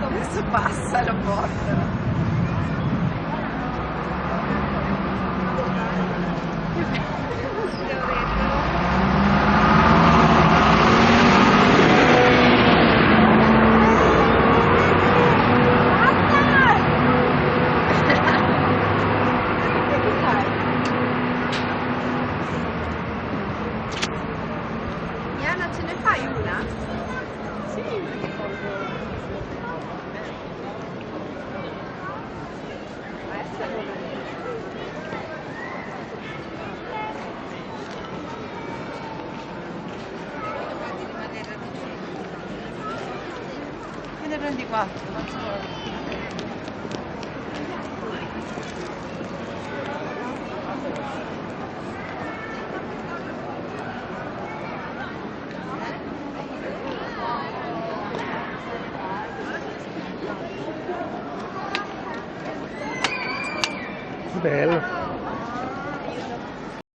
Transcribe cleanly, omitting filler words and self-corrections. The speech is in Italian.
Adesso passa e lo portano. Diana, ce ne fai una? Sì. Che ne prendi 4? Bello.